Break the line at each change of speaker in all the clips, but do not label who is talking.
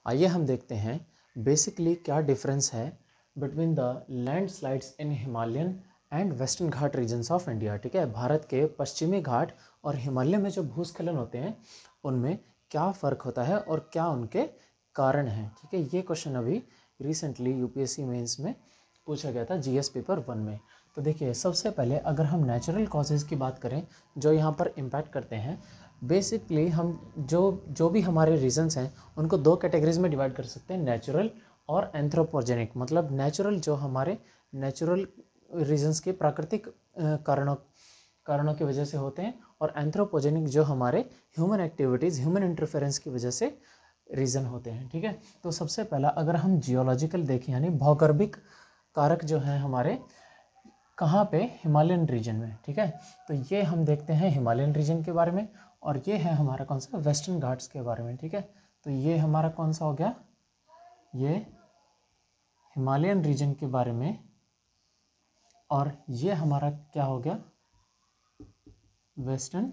आइए हम देखते हैं बेसिकली क्या डिफरेंस है between the landslides in Himalayan and western Ghat regions of India. ठीक है, भारत के पश्चिमी घाट और हिमालय में जो भूस्खलन होते हैं उनमें क्या फ़र्क होता है और क्या उनके कारण हैं। ठीक है, ये क्वेश्चन अभी रिसेंटली यूपीएससी मेंस में पूछा गया था जीएस पेपर 1 में। तो देखिए, सबसे पहले अगर हम नेचुरल कॉजेज़ की बात करें जो यहाँ पर इम्पैक्ट करते हैं, बेसिकली हम जो भी हमारे रीजंस हैं उनको दो कैटेगरीज में डिवाइड कर सकते हैं, नेचुरल और एंथ्रोपोजेनिक। मतलब नेचुरल जो हमारे नेचुरल रीजंस के प्राकृतिक कारणों की वजह से होते हैं, और एंथ्रोपोजेनिक जो हमारे ह्यूमन एक्टिविटीज़ ह्यूमन इंटरफेरेंस की वजह से रीज़न होते हैं। ठीक है, तो सबसे पहला अगर हम जियोलॉजिकल देखें यानी भौगर्भिक कारक जो हैं हमारे कहाँ पे, हिमालयन रीजन में। ठीक है, तो ये हम देखते हैं हिमालयन रीजन के बारे में, और ये है हमारा कौन सा, वेस्टर्न घाट्स के बारे में। ठीक है, तो ये हमारा कौन सा हो गया, ये हिमालयन रीजन के बारे में, और ये हमारा क्या हो गया, वेस्टर्न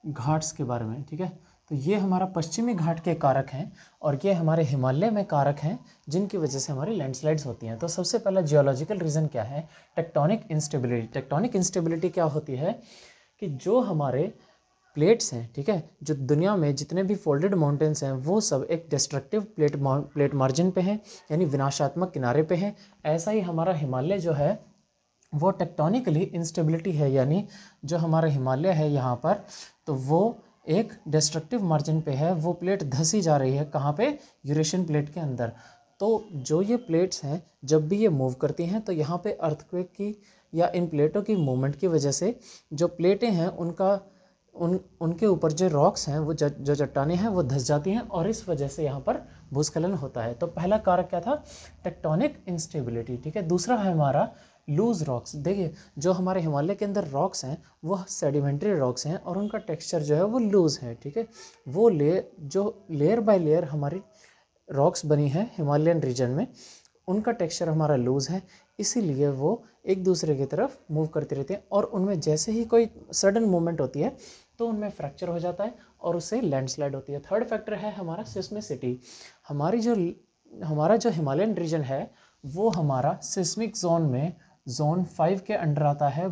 घाट्स के बारे में। ठीक है, तो ये हमारा पश्चिमी घाट के कारक हैं और ये हमारे हिमालय में कारक हैं जिनकी वजह से हमारी लैंडस्लाइड्स होती हैं। तो सबसे पहला जियोलॉजिकल रीज़न क्या है, टेक्टोनिक इंस्टेबिलिटी। टेक्टोनिक इंस्टेबिलिटी क्या होती है कि जो हमारे प्लेट्स हैं, ठीक है, जो दुनिया में जितने भी फोल्डेड माउंटेन्स हैं वो सब एक डिस्ट्रक्टिव प्लेट मार्जिन पे हैं, यानी विनाशात्मक किनारे पे हैं। ऐसा ही हमारा हिमालय जो है वो टेक्टोनिकली इंस्टेबिलिटी है, यानी जो हमारा हिमालय है यहाँ पर, तो वो एक डिस्ट्रक्टिव मार्जिन पे है, वो प्लेट धंसी जा रही है कहाँ पे, यूरेशियन प्लेट के अंदर। तो जो ये प्लेट्स हैं जब भी ये मूव करती हैं तो यहाँ पे अर्थक्वेक की या इन प्लेटों की मूवमेंट की वजह से जो प्लेटें हैं उनके ऊपर जो रॉक्स हैं, वो जो चट्टानें हैं वो धंस जाती हैं, और इस वजह से यहाँ पर भूस्खलन होता है। तो पहला कारक क्या था, टेक्टोनिक इंस्टेबिलिटी। ठीक है, दूसरा है हमारा लूज रॉक्स। देखिए, जो हमारे हिमालय के अंदर रॉक्स हैं वो सेडिमेंट्री रॉक्स हैं और उनका टेक्सचर जो है वो लूज है। ठीक है, वो लेयर बाय लेयर हमारी रॉक्स बनी है हिमालयन रीजन में, उनका टेक्सचर हमारा लूज है, इसीलिए वो एक दूसरे की तरफ मूव करते रहते हैं, और उनमें जैसे ही कोई सडन मूवमेंट होती है तो उनमें फ्रैक्चर हो जाता है और उससे लैंडस्लाइड होती है। थर्ड फैक्टर है हमारा सिस्मिसिटी। हमारा जो हिमालयन रीजन है वो हमारा सिस्मिक जोन में जोन 5 के अंडर आता है।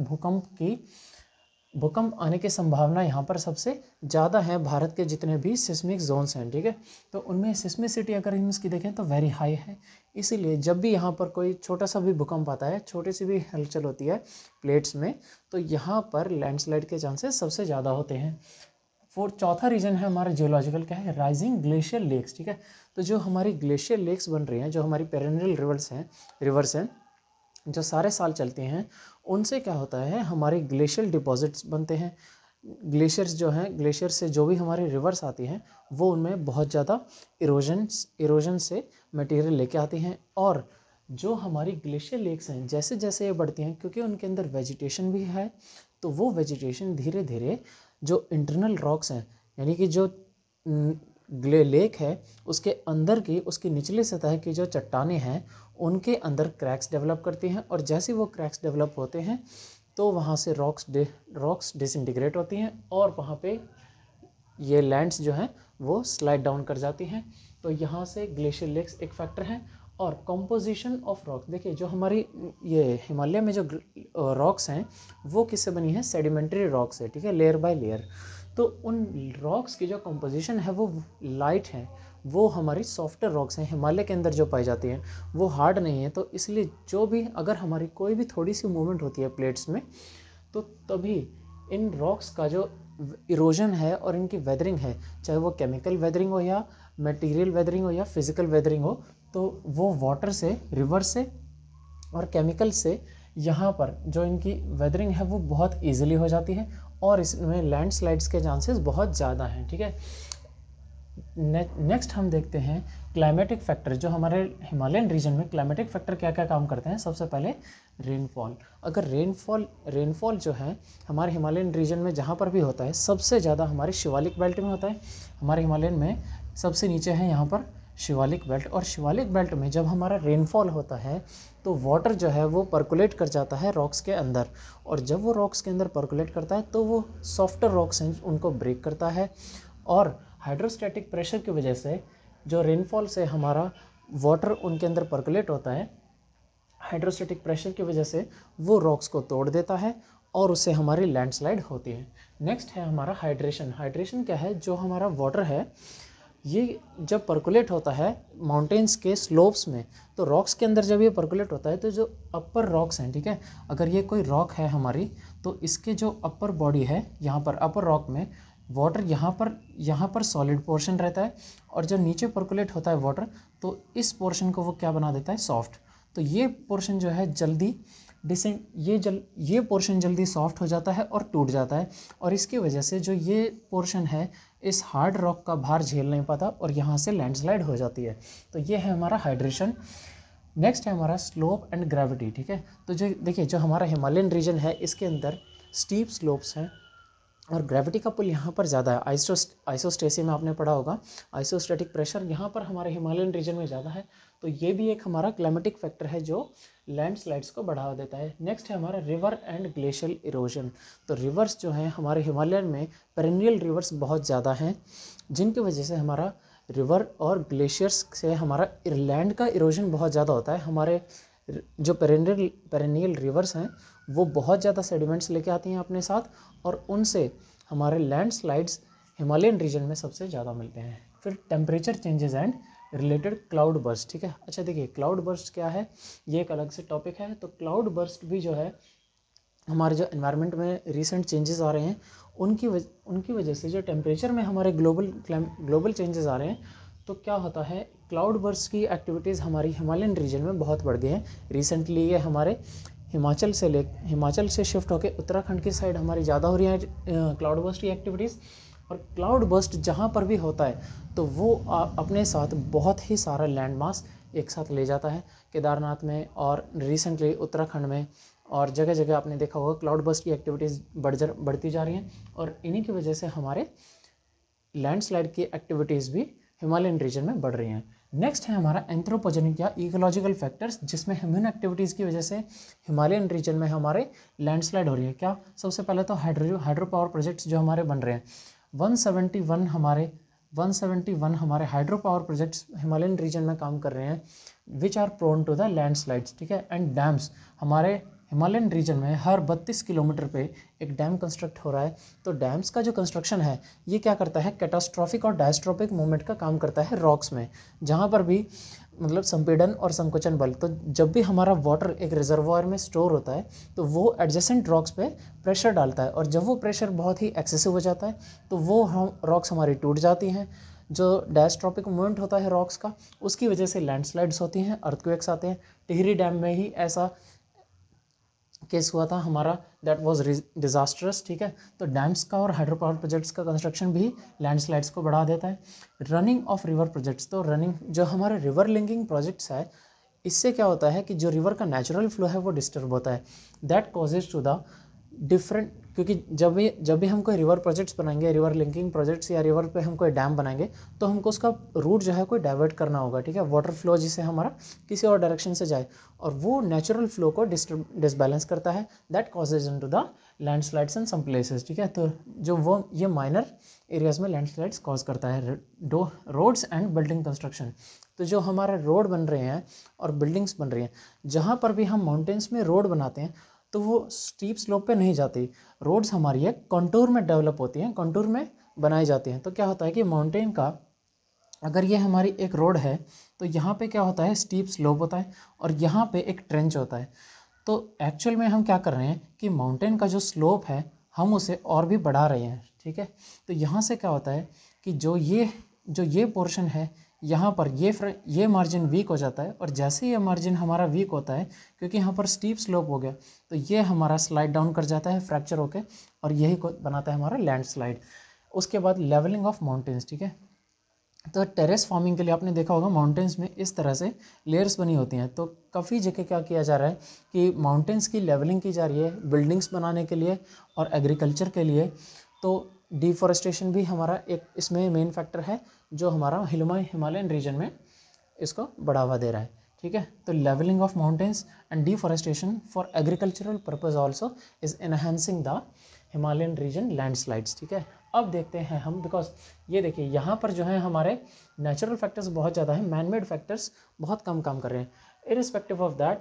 भूकंप आने की संभावना यहाँ पर सबसे ज़्यादा है भारत के जितने भी सिस्मिक जोन्स हैं। ठीक है, तो उनमें सिस्मिसिटी अगर हम इसकी देखें तो वेरी हाई है, इसीलिए जब भी यहाँ पर कोई छोटा सा भी भूकंप आता है, छोटी सी भी हलचल होती है प्लेट्स में, तो यहाँ पर लैंडस्लाइड के चांसेस सबसे ज़्यादा होते हैं। चौथा रीजन है हमारा जियोलॉजिकल, क्या है, राइजिंग ग्लेशियर लेक्स। ठीक है, तो जो हमारी ग्लेशियर लेक्स बन रही हैं, जो हमारी पेरेनियल रिवर्स हैं जो सारे साल चलती हैं, उनसे क्या होता है, हमारे ग्लेशियल डिपॉजिट्स बनते हैं। ग्लेशियर्स जो हैं, ग्लेशियर से जो भी हमारी रिवर्स आती हैं वो उनमें बहुत ज़्यादा इरोजन से मटेरियल लेके आती हैं, और जो हमारी ग्लेशियर लेक्स हैं जैसे जैसे ये बढ़ती हैं, क्योंकि उनके अंदर वेजिटेशन भी है, तो वो वेजिटेशन धीरे धीरे जो इंटरनल रॉक्स हैं, यानी कि जो लेक है उसके अंदर की, उसकी निचली सतह की जो चट्टानें हैं उनके अंदर क्रैक्स डेवलप करती हैं, और जैसे वो क्रैक्स डेवलप होते हैं तो वहाँ से रॉक्स डिसइंटीग्रेट होती हैं और वहाँ पे ये लैंड्स जो हैं वो स्लाइड डाउन कर जाती हैं। तो यहाँ से ग्लेशियर लेक्स एक फैक्टर है। और कॉम्पोजिशन ऑफ रॉक्स, देखिए जो हमारी ये हिमालय में जो रॉक्स हैं वो किससे बनी है, सेडिमेंट्री रॉक्स है। ठीक है, लेयर बाय लेयर। तो उन रॉक्स की जो कंपोजिशन है वो लाइट है, वो हमारी सॉफ्टर रॉक्स हैं, हिमालय के अंदर जो पाई जाती हैं वो हार्ड नहीं है। तो इसलिए जो भी अगर हमारी कोई भी थोड़ी सी मूवमेंट होती है प्लेट्स में, तो तभी इन रॉक्स का जो इरोजन है और इनकी वेदरिंग है, चाहे वो केमिकल वेदरिंग हो या मटेरियल वेदरिंग हो या फिजिकल वेदरिंग हो, तो वो वाटर से, रिवर से और केमिकल से यहाँ पर जो इनकी वेदरिंग है वो बहुत ईजिली हो जाती है, और इसमें लैंडस्लाइड्स के चांसेस बहुत ज़्यादा हैं। ठीक है, नेक्स्ट हम देखते हैं क्लाइमेटिक फैक्टर। जो हमारे हिमालयन रीजन में क्लाइमेटिक फैक्टर क्या क्या काम करते हैं, सबसे पहले रेनफॉल। अगर रेनफॉल जो है हमारे हिमालयन रीजन में जहाँ पर भी होता है, सबसे ज़्यादा हमारे शिवालिक बेल्ट में होता है। हमारे हिमालयन में सबसे नीचे है यहाँ पर शिवालिक बेल्ट, और शिवालिक बेल्ट में जब हमारा रेनफॉल होता है तो वाटर जो है वो पर्कुलेट कर जाता है रॉक्स के अंदर, और जब वो रॉक्स के अंदर पर्कुलेट करता है तो वो सॉफ्टर रॉक्स हैं उनको ब्रेक करता है, और हाइड्रोस्टैटिक प्रेशर की वजह से जो रेनफॉल से हमारा वाटर उनके अंदर पर्कुलेट होता है, हाइड्रोस्टैटिक प्रेशर की वजह से वो रॉक्स को तोड़ देता है और उससे हमारी लैंडस्लाइड होती है। नेक्स्ट है हमारा हाइड्रेशन। हाइड्रेशन क्या है, जो हमारा वाटर है ये जब पर्कुलेट होता है माउंटेन्स के स्लोप्स में, तो रॉक्स के अंदर जब ये पर्कुलेट होता है तो जो अपर रॉक्स हैं, ठीक है, अगर ये कोई रॉक है हमारी तो इसके जो अपर बॉडी है यहाँ पर अपर रॉक में वाटर यहाँ पर सॉलिड पोर्शन रहता है और जब नीचे पर्कुलेट होता है वाटर तो इस पोर्शन को वो क्या बना देता है, सॉफ्ट। तो ये पोर्शन जो है जल्दी ये पोर्शन जल्दी सॉफ्ट हो जाता है और टूट जाता है और इसकी वजह से जो ये पोर्शन है इस हार्ड रॉक का भार झेल नहीं पाता और यहाँ से लैंडस्लाइड हो जाती है। तो ये है हमारा हाइड्रेशन। नेक्स्ट है हमारा स्लोप एंड ग्रेविटी, ठीक है। तो जो देखिए जो हमारा हिमालयन रीजन है इसके अंदर स्टीप स्लोप्स हैं और ग्रेविटी का पुल यहाँ पर ज़्यादा है। आइसोस्टेसी में आपने पढ़ा होगा, आइसोस्टैटिक प्रेशर यहाँ पर हमारे हिमालयन रीजन में ज़्यादा है। तो ये भी एक हमारा क्लाइमेटिक फैक्टर है जो लैंडस्लाइड्स को बढ़ावा देता है। नेक्स्ट है हमारा रिवर एंड ग्लेशियल इरोजन। तो रिवर्स जो हैं हमारे हिमालयन में पेरेनियल रिवर्स बहुत ज़्यादा हैं जिनकी वजह से हमारा रिवर और ग्लेशियर्स से हमारा लैंड का इरोजन बहुत ज़्यादा होता है। हमारे जो पेरेनियल रिवर्स हैं वो बहुत ज़्यादा सेडिमेंट्स लेके आती हैं अपने साथ और उनसे हमारे लैंडस्लाइड्स हिमालयन रीजन में सबसे ज़्यादा मिलते हैं। फिर temperature changes and related cloud burst, ठीक है। अच्छा देखिए क्लाउड बर्स्ट क्या है, ये एक अलग से टॉपिक है। तो क्लाउड बर्स्ट भी जो है हमारे जो एनवायरनमेंट में रिसेंट चेंजेस आ रहे हैं उनकी वजह से जो टेम्परेचर में हमारे ग्लोबल चेंजेस आ रहे हैं, तो क्या होता है क्लाउड बर्स्ट की एक्टिविटीज़ हमारी हिमालयन रीजन में बहुत बढ़ गई हैं। रिसेंटली ये हमारे हिमाचल से शिफ्ट होकर उत्तराखंड की साइड हमारी ज़्यादा हो रही है क्लाउड बर्स्ट की एक्टिविटीज़। और क्लाउड बर्स्ट जहाँ पर भी होता है तो वो अपने साथ बहुत ही सारा लैंड मास एक साथ ले जाता है। केदारनाथ में और रिसेंटली उत्तराखंड में और जगह जगह आपने देखा होगा क्लाउड बर्स्ट की एक्टिविटीज़ बढ़ती जा रही हैं और इन्हीं की वजह से हमारे लैंडस्लाइड की एक्टिविटीज़ भी हिमालयन रीजन में बढ़ रही हैं। नेक्स्ट है हमारा एंथ्रोपोजेनिक या इकोलॉजिकल फैक्टर्स, जिसमें ह्यूमन एक्टिविटीज़ की वजह से हिमालयन रीजन में हमारे लैंडस्लाइड हो रही है। क्या, सबसे पहले तो हाइड्रो पावर प्रोजेक्ट्स जो हमारे बन रहे हैं 171 हमारे hydro power projects Himalayan region में काम कर रहे हैं which are prone to the landslides, ठीक है। एंड डैम्स हमारे हिमालयन रीजन में हर 32 किलोमीटर पे एक डैम कंस्ट्रक्ट हो रहा है। तो डैम्स का जो कंस्ट्रक्शन है ये क्या करता है, कैटास्ट्रॉफिक और डायस्ट्रॉपिक मूवमेंट का काम करता है रॉक्स में, जहाँ पर भी मतलब संपीड़न और संकुचन बल। तो जब भी हमारा वाटर एक रिजर्वॉयर में स्टोर होता है तो वो एडजेसेंट रॉक्स पे प्रेशर डालता है और जब वो प्रेशर बहुत ही एक्सेसिव हो जाता है तो वो रॉक्स हमारी टूट जाती हैं। जो डायस्ट्रॉपिक मूवमेंट होता है रॉक्स का उसकी वजह से लैंडस्लाइड्स होती हैं, अर्थक्वेक्स आते हैं। टिहरी डैम में ही ऐसा केस हुआ था हमारा, दैट वाज डिजास्टरस, ठीक है। तो डैम्स का और हाइड्रो पावर प्रोजेक्ट्स का कंस्ट्रक्शन भी लैंडस्लाइड्स को बढ़ा देता है। रनिंग ऑफ रिवर प्रोजेक्ट्स, तो रनिंग जो हमारे रिवर लिंकिंग प्रोजेक्ट्स है इससे क्या होता है कि जो रिवर का नेचुरल फ्लो है वो डिस्टर्ब होता है। That causes to the different, क्योंकि जब भी हम कोई रिवर प्रोजेक्ट्स बनाएंगे, रिवर लिंकिंग प्रोजेक्ट्स या रिवर पे हम कोई डैम बनाएंगे तो हमको उसका रूट जो है कोई डाइवर्ट करना होगा, ठीक है। वाटर फ्लो जिससे हमारा किसी और डायरेक्शन से जाए और वो नेचुरल फ्लो को डिसबैलेंस करता है। That causes into the landslides in some places, ठीक है। तो जो वो ये माइनर एरियाज में लैंडस्लाइड्स कॉज करता है। रोड्स एंड बिल्डिंग कंस्ट्रक्शन, तो जो हमारे रोड बन रहे हैं और बिल्डिंग्स बन रही हैं, जहाँ पर भी हम माउंटेन्स में रोड बनाते हैं तो वो स्टीप स्लोप पे नहीं जाती, रोड्स हमारी एक कंटूर में डेवलप होती हैं, कंटूर में बनाई जाती हैं। तो क्या होता है कि माउंटेन का अगर ये हमारी एक रोड है तो यहाँ पे क्या होता है, स्टीप स्लोप होता है और यहाँ पे एक ट्रेंच होता है। तो एक्चुअल में हम क्या कर रहे हैं कि माउंटेन का जो स्लोप है हम उसे और भी बढ़ा रहे हैं, ठीक है। तो यहाँ से क्या होता है कि जो ये पोर्शन है यहाँ पर ये मार्जिन वीक हो जाता है और जैसे ये मार्जिन हमारा वीक होता है क्योंकि यहाँ पर स्टीप स्लोप हो गया तो ये हमारा स्लाइड डाउन कर जाता है फ्रैक्चर होके और यही को बनाता है हमारा लैंडस्लाइड। उसके बाद लेवलिंग ऑफ माउंटेन्स, ठीक है। तो टेरेस फार्मिंग के लिए आपने देखा होगा माउंटेन्स में इस तरह से लेयर्स बनी होती हैं। तो काफ़ी जगह क्या किया जा रहा है कि माउंटेन्स की लेवलिंग की जा रही है बिल्डिंग्स बनाने के लिए और एग्रीकल्चर के लिए। तो डिफॉरेस्टेशन भी हमारा एक इसमें मेन फैक्टर है जो हमारा हिमालयन रीजन में इसको बढ़ावा दे रहा है, ठीक है। तो levelling of mountains and deforestation for agricultural purpose also is enhancing the Himalayan region landslides, ठीक है। अब देखते हैं हम, बिकॉज ये देखिए यहाँ पर जो है हमारे नेचुरल फैक्टर्स बहुत ज़्यादा हैं, मैन मेड फैक्टर्स बहुत कम काम कर रहे हैं। इरिस्पेक्टिव ऑफ दैट,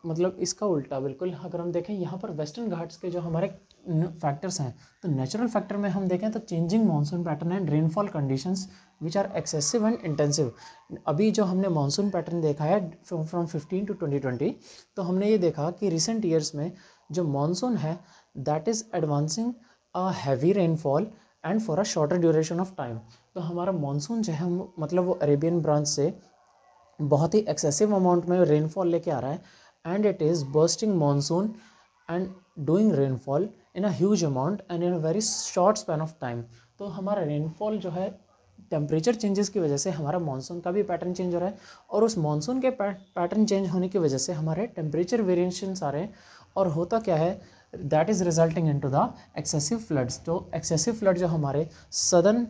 मतलब इसका उल्टा बिल्कुल अगर हम देखें यहाँ पर वेस्टर्न घाट्स के जो हमारे फैक्टर्स हैं, तो नेचुरल फैक्टर में हम देखें तो changing monsoon pattern and rainfall conditions which are excessive and intensive. अभी जो हमने मानसून पैटर्न देखा है फ्रॉम 15 to 2020, तो हमने ये देखा कि रिसेंट ईयर्स में जो मानसून है that is advancing a heavy rainfall and for a shorter duration of time. तो हमारा मानसून जो है मतलब वो अरेबियन ब्रांच से बहुत ही एक्सेसिव अमाउंट में रेनफॉल लेके आ रहा है, and it is bursting monsoon and doing rainfall in a huge amount and in a very short span of time. तो हमारा रेनफॉल जो है टेम्परेचर चेंजेस की वजह से हमारा मानसून का भी पैटर्न चेंज हो रहा है, और उस मानसून के पैटर्न चेंज होने की वजह से हमारे टेम्परेचर वेरिएशंस आ रहे हैं, और होता क्या है that is resulting into the excessive floods. तो एक्सेसिव फ्लड जो हमारे सदर्न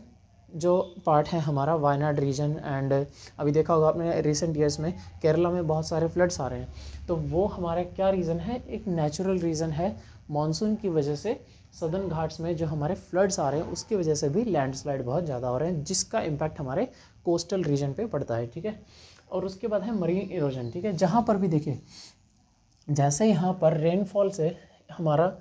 जो पार्ट है हमारा वायनाड रीजन, एंड अभी देखा होगा आपने रिसेंट ईयर्स में केरला में बहुत सारे फ्लड्स आ रहे हैं, तो वो हमारे क्या रीज़न है, एक नेचुरल रीज़न है मानसून की वजह से। सदर्न घाट्स में जो हमारे फ्लड्स आ रहे हैं उसकी वजह से भी लैंडस्लाइड बहुत ज़्यादा हो रहे हैं, जिसका इम्पैक्ट हमारे कोस्टल रीजन पे पड़ता है, ठीक है। और उसके बाद है मरीन इरोजन, ठीक है, जहाँ पर भी देखिए जैसे यहाँ पर रेनफॉल से हमारा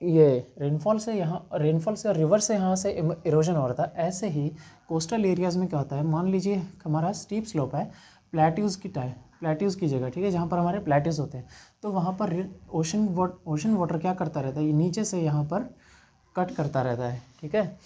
ये रेनफॉल से और रिवर से यहाँ से इरोजन हो रहा था, ऐसे ही कोस्टल एरियाज़ में क्या होता है, मान लीजिए हमारा स्टीप स्लोप है प्लेट्यूज़ की जगह, ठीक है, जहाँ पर हमारे प्लेट्यूज़ होते हैं, तो वहाँ पर ओशन वाटर क्या करता रहता है, ये नीचे से यहाँ पर कट करता रहता है, ठीक है।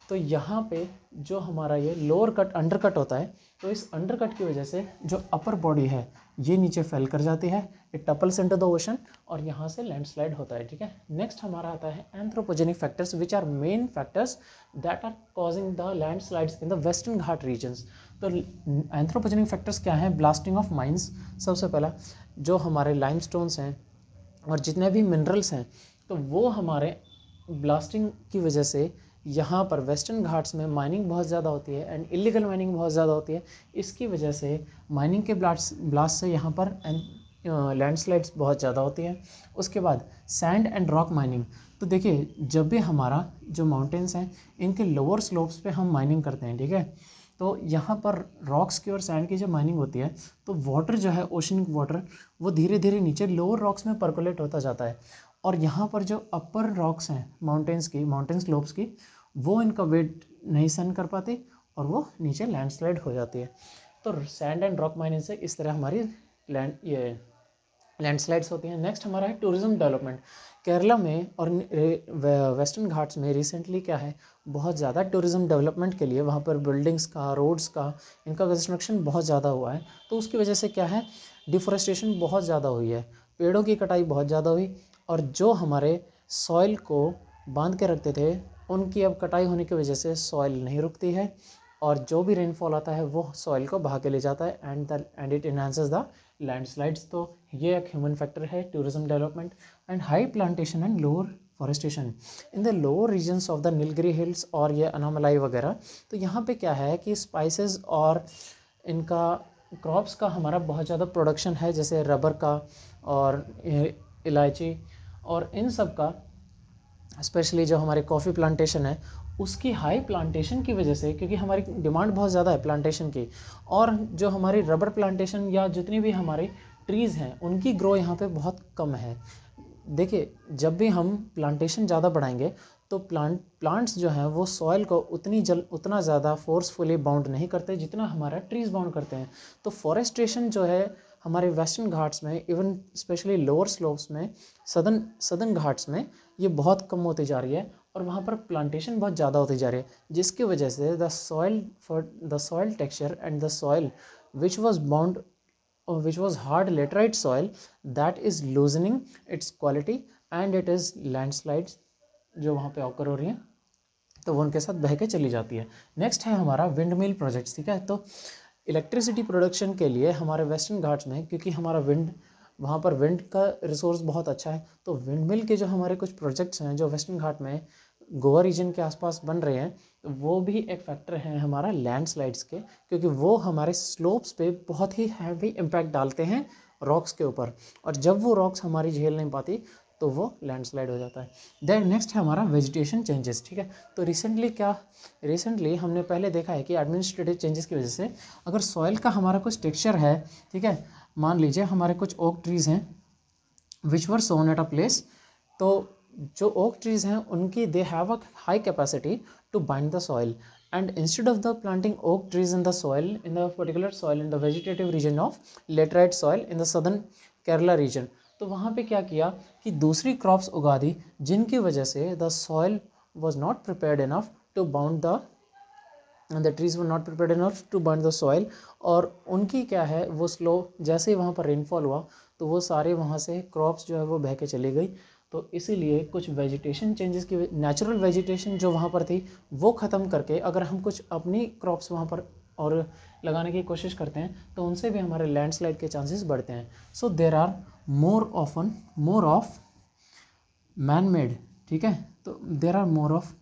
तो यहाँ पे जो हमारा ये लोअर कट अंडर कट होता है, तो इस अंडर कट की वजह से जो अपर बॉडी है ये नीचे फेल कर जाती है, it tuples into the ocean, और यहाँ से लैंडस्लाइड होता है, ठीक है। नेक्स्ट हमारा आता है anthropogenic factors which are main factors that are causing the landslides in the western Ghat regions. तो एंथ्रोपोजेनिक फैक्टर्स क्या हैं, ब्लास्टिंग ऑफ माइंस, सबसे पहला जो हमारे लाइमस्टोन्स हैं और जितने भी मिनरल्स हैं, तो वो हमारे ब्लास्टिंग की वजह से यहाँ पर वेस्टर्न घाट्स में माइनिंग बहुत ज़्यादा होती है एंड इलीगल माइनिंग बहुत ज़्यादा होती है। इसकी वजह से माइनिंग के ब्लास्ट से यहाँ पर लैंडस्लाइड्स बहुत ज़्यादा होती हैं। उसके बाद सैंड एंड रॉक माइनिंग, तो देखिए जब भी हमारा जो माउंटेन्स हैं इनके लोअर स्लोप्स पे हम माइनिंग करते हैं, ठीक है, तो यहाँ पर रॉक्स की और सैंड की जब माइनिंग होती है तो वाटर जो है ओशनिक वाटर वो धीरे धीरे नीचे लोअर रॉक्स में परकोलेट होता जाता है, और यहाँ पर जो अपर रॉक्स हैं माउंटेन स्लोप्स की, वो इनका वेट नहीं सहन कर पाती और वो नीचे लैंडस्लाइड हो जाती है। तो सैंड एंड रॉक माइनिंग से इस तरह हमारी लैंडस्लाइड्स होती हैं। नेक्स्ट हमारा है टूरिज्म डेवलपमेंट। केरला में और वेस्टर्न घाट्स में रिसेंटली क्या है, बहुत ज़्यादा टूरिज्म डेवलपमेंट के लिए वहाँ पर बिल्डिंग्स का, रोड्स का, इनका कंस्ट्रक्शन बहुत ज़्यादा हुआ है, तो उसकी वजह से क्या है, डिफोरेस्टेशन बहुत ज़्यादा हुई है, पेड़ों की कटाई बहुत ज़्यादा हुई, और जो हमारे सॉइल को बांध के रखते थे उनकी अब कटाई होने की वजह से सॉइल नहीं रुकती है, और जो भी रेनफॉल आता है वो सॉइल को बहा के ले जाता है, and it enhances the landslides. तो ये एक ह्यूमन फैक्टर है tourism development. And high plantation and lower forestation in the lower regions of the Nilgiri hills और ये अनामलाई वगैरह। तो यहाँ पे क्या है कि स्पाइसेस और इनका क्रॉप्स का हमारा बहुत ज़्यादा प्रोडक्शन है, जैसे रबर का और इलायची, और इन सब का स्पेशली जो हमारे कॉफ़ी प्लांटेशन है उसकी हाई प्लांटेशन की वजह से, क्योंकि हमारी डिमांड बहुत ज़्यादा है प्लांटेशन की, और जो हमारी रबर प्लांटेशन या जितनी भी हमारी ट्रीज़ हैं उनकी ग्रो यहाँ पे बहुत कम है। देखिए जब भी हम प्लांटेशन ज़्यादा बढ़ाएंगे तो प्लांट्स जो हैं वो सॉइल को उतना ज़्यादा फोर्सफुली बाउंड नहीं करते जितना हमारा ट्रीज़ बाउंड करते हैं। तो फॉरेस्टेशन जो है हमारे वेस्टर्न घाट्स में, इवन स्पेशली लोअर स्लोप्स में, सदर्न घाट्स में, ये बहुत कम होती जा रही है, और वहाँ पर प्लांटेशन बहुत ज़्यादा होती जा रही है, जिसकी वजह से the soil texture and the soil which was hard laterite soil that is loosening its quality and it is landslides जो वहाँ पे ऑकर हो रही हैं, तो वो उनके साथ बह के चली जाती है। नेक्स्ट है हमारा विंड मिल प्रोजेक्ट्स, ठीक है। तो इलेक्ट्रिसिटी प्रोडक्शन के लिए हमारे वेस्टर्न घाट्स में, क्योंकि हमारा वहाँ पर विंड का रिसोर्स बहुत अच्छा है, तो विंड मिल के जो हमारे कुछ प्रोजेक्ट्स हैं जो वेस्टर्न घाट में गोवा रीजन के आसपास बन रहे हैं, तो वो भी एक फैक्टर है हमारा लैंडस्लाइड्स के, क्योंकि वो हमारे स्लोप्स पे बहुत ही हैवी इम्पैक्ट डालते हैं रॉक्स के ऊपर, और जब वो रॉक्स हमारी झेल नहीं पाती तो तो वो लैंडस्लाइड हो जाता है। देन नेक्स्ट है हमारा वेजिटेशन चेंजेस, ठीक है। तो रिसेंटली हमने पहले देखा है कि एडमिनिस्ट्रेटिव चेंजेस की वजह से अगर सॉइल का हमारा कुछ टेक्सचर है, ठीक है, मान लीजिए हमारे कुछ ओक ट्रीज़ हैं विच वर सोन एट अ प्लेस, तो जो ओक ट्रीज़ हैं उनकी they have a high capacity to bind the soil, and instead of the planting oak trees in the soil, in the particular soil in the vegetative region of laterite soil in the southern Kerala region, तो वहाँ पे क्या किया कि दूसरी crops उगा दी जिनकी वजह से the soil was not prepared enough to bound the trees were not prepared enough to bind the soil, और उनकी क्या है वो स्लो, जैसे ही वहाँ पर रेनफॉल हुआ तो वो सारे वहाँ से क्रॉप्स जो है वो बह के चली गई। तो इसीलिए कुछ वेजिटेशन चेंजेस की, नेचुरल वेजिटेशन जो वहाँ पर थी वो ख़त्म करके अगर हम कुछ अपनी क्रॉप्स वहाँ पर और लगाने की कोशिश करते हैं तो उनसे भी हमारे लैंडस्लाइड के चांसेस बढ़ते हैं। So there are more of man made, ठीक है, तो there are more of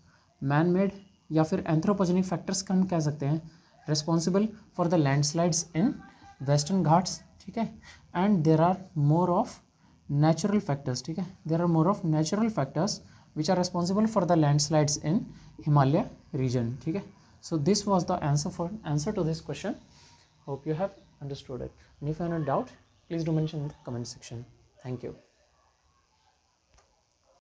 man made या फिर एंथ्रोपोजेनिक फैक्टर्स का हम कह सकते हैं responsible for the landslides in Western Ghats, ठीक है, and there are more of natural factors, ठीक है, there are more of natural factors which are responsible for the landslides in Himalaya region, ठीक है। So this was the answer to this question. Hope you have understood it, and if you have any doubt please do mention in the comment section. Thank you.